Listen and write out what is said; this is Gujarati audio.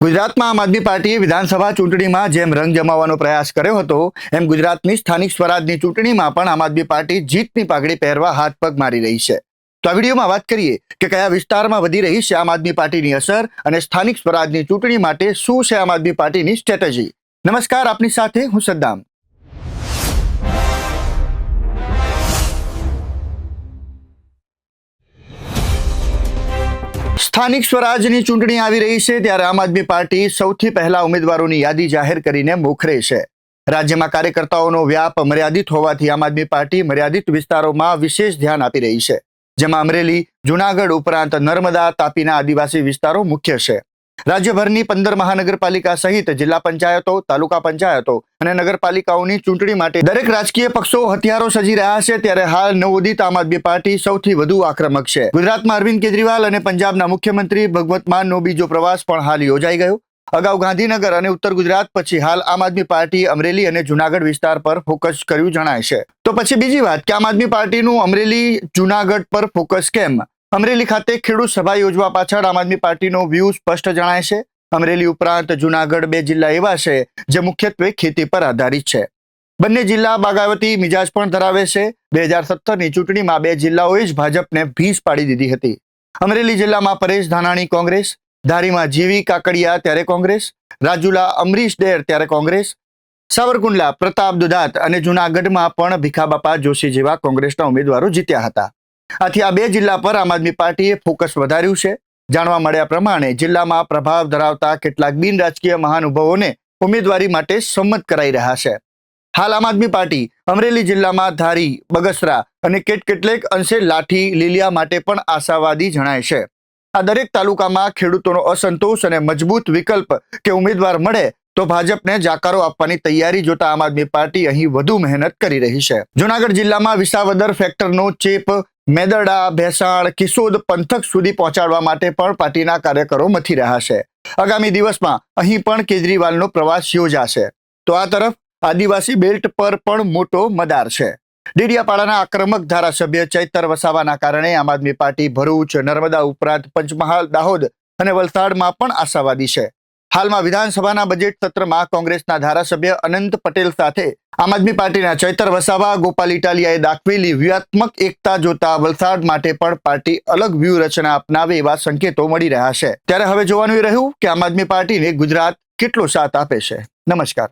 ગુજરાતમાં આમ આદમી પાર્ટીએ વિધાનસભા ચૂંટણીમાં જેમ રંગ જમાવવાનો પ્રયાસ કર્યો હતો એમ ગુજરાતની સ્થાનિક સ્વરાજની ચૂંટણીમાં પણ આમ આદમી પાર્ટી જીતની પાઘડી પહેરવા હાથ પગ મારી રહી છે। તો આ વિડીયોમાં વાત કરીએ કે કયા વિસ્તારમાં વધી રહી છે આમ આદમી પાર્ટીની અસર અને સ્થાનિક સ્વરાજની ચૂંટણી માટે શું છે આમ આદમી પાર્ટીની સ્ટ્રેટેજી। નમસ્કાર, આપની સાથે હું સદ્દામ। સ્થાનિક સ્વરાજની ચૂંટણી આવી રહી છે ત્યારે આમ આદમી પાર્ટી સૌથી પહેલા ઉમેદવારોની યાદી જાહેર કરીને મોખરે છે। રાજ્યમાં કાર્યકર્તાઓનો વ્યાપ મર્યાદિત હોવાથી આમ આદમી પાર્ટી મર્યાદિત વિસ્તારોમાં વિશેષ ધ્યાન આપી રહી છે, જેમાં અમરેલી, જૂનાગઢ ઉપરાંત નર્મદા, તાપીના આદિવાસી વિસ્તારો મુખ્ય છે। રાજ્યભરની 15 મહાનગરપાલિકા સહિત જિલ્લા પંચાયતો, તાલુકા પંચાયતો અને નગરપાલિકાઓની ચૂંટણી માટે દરેક રાજકીય પક્ષો હથિયારો સજી રહ્યા છે ત્યારે હાલ નવોદિત આમ આદમી પાર્ટી સૌથી વધુ આક્રમક છે। ગુજરાતમાં અરવિંદ કેજરીવાલ અને પંજાબના મુખ્યમંત્રી ભગવત માનનો બીજો પ્રવાસ પણ હાલ યોજાઈ ગયો। અગાઉ ગાંધીનગર અને ઉત્તર ગુજરાત પછી હાલ આમ આદમી પાર્ટી અમરેલી અને જૂનાગઢ વિસ્તાર પર ફોકસ કર્યું જણાય છે। તો પછી બીજી વાત કે આમ આદમી પાર્ટીનું અમરેલી, જૂનાગઢ પર ફોકસ કેમ? અમરેલી ખાતે ખેડૂત સભા યોજવા પાછળ આમ આદમી પાર્ટીનો વ્યૂ સ્પષ્ટ જણાય છે। અમરેલી ઉપરાંત જૂનાગઢ બે જિલ્લા એવા છે જે મુખ્યત્વે ખેતી પર આધારિત છે। બંને જિલ્લા બાગાયતી મિજાજ પણ ધરાવે છે। 2017ની ચૂંટણીમાં બે જિલ્લાઓએ જ ભાજપને ભીસ પાડી દીધી હતી। અમરેલી જિલ્લામાં પરેશ ધાનાણી કોંગ્રેસ, ધારીમાં જીવી કાકડિયા ત્યારે કોંગ્રેસ, રાજુલા અમરીશ ડેર ત્યારે કોંગ્રેસ, સાવરકુંડલા પ્રતાપ દુધાત અને જૂનાગઢમાં પણ ભીખાબાપા જોશી જેવા કોંગ્રેસના ઉમેદવારો જીત્યા હતા। આથી આ બે જિલ્લા પર આમ આદમી પાર્ટીએ ફોકસ વધાર્યું છે। જાણવા મળ્યા પ્રમાણે જિલ્લામાં પ્રભાવ ધરાવતા કેટલાક બિન રાજકીય મહાનુભાવોને ઉમેદવારી માટે સંમત કરાઈ રહ્યા છે। હાલ આમ આદમી પાર્ટી અમરેલી જિલ્લામાં ધારી, બગસરા અને કેટલેક અંશે લાઠી, લીલિયા માટે પણ આશાવાદી જણાય છે। આ દરેક તાલુકામાં ખેડૂતોનો અસંતોષ અને મજબૂત વિકલ્પ કે ઉમેદવાર મળે તો ભાજપને જાકારો આપવાની તૈયારી જોતા આમ આદમી પાર્ટી અહીં વધુ મહેનત કરી રહી છે। જૂનાગઢ જિલ્લામાં વિસાવદર ફેક્ટરનો ચેપ મેદરડા, ભેસાણ, કિશોદ પંથક સુધી પહોંચાડવા માટે પણ પાર્ટીના કાર્યકરો મથી રહ્યા છે। આગામી દિવસમાં અહીં પણ કેજરીવાલનો પ્રવાસ યોજાશે। તો આ તરફ આદિવાસી બેલ્ટ પર પણ મોટો મદાર છે। ડેડિયાપાડાના આક્રમક ધારાસભ્ય ચૈતર વસાવાના કારણે આમ આદમી પાર્ટી ભરૂચ, નર્મદા ઉપરાંત પંચમહાલ, દાહોદ અને વલસાડમાં પણ આશાવાદી છે। હાલમાં વિધાનસભાના બજેટ સત્રમાં કોંગ્રેસના ધારાસભ્ય અનંત પટેલ સાથે આમ આદમી પાર્ટીના ચૈતર વસાવા, ગોપાલ ઇટાલિયાએ દાખવેલી વ્યૂહાત્મક એકતા જોતા વલસાડ માટે પણ પાર્ટી અલગ વ્યૂહરચના અપનાવે એવા સંકેતો મળી રહ્યા છે। ત્યારે હવે જોવાનું એ રહ્યું કે આમ આદમી પાર્ટીને ગુજરાત કેટલો સાથ આપે છે। નમસ્કાર।